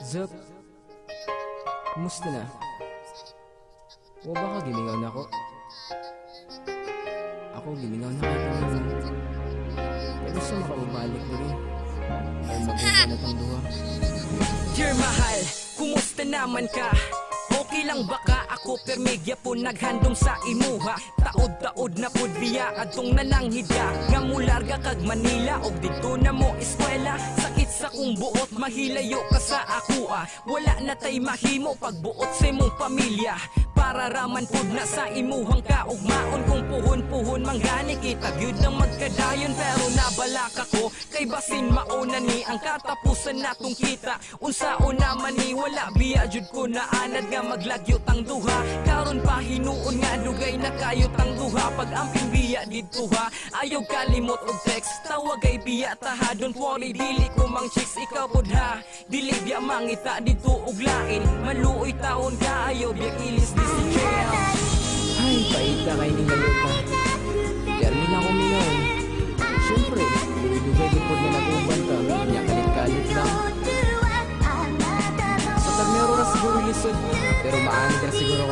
Zup, kumusta na? O baka gimingaw na ako? Ako gimingaw na kahit ngayon. Pero gusto makababalik na rin. Ay maganda na tong duha. Dear mahal, kumusta naman ka? Okay lang baka ako permigya po naghandom sa imuha. Taod-taod na pud biya adtong nananghidya. Nga mularga kag Manila og dito na mo eskwela. Sakit sa kong buot mahilayo ka sa akua. Wala na tay mahimo pagbuot sa imong pamilya. Para raman pud na sa imuhang kaugmaon. Kung puhon-puhon manggani kita gyud nang magkadayon. Pero nabalak ako kay basin mauna ni ang katapusan natong kita. Unsaon naman ni wala biya jud ko na anad nga maglagyot ang duha. Karon pa hinuon nga dugay na kayot ang duha. Pag amping biya didto ha, ayaw kalimot og text. Tawag ay biya taha, don't worry dili ko mang chicks ikaw pud ha. Dili biya mangita didto og lain. Maluoy taon ka ayaw biya kilis di si JL. Ay, paita kay ni Galota. Termin ako mingaw. Siyempre, dugay din po na nag-uban ka. Niya kalit-kalit lang. Sa termero na siguro lisod. Pero maani ka siguro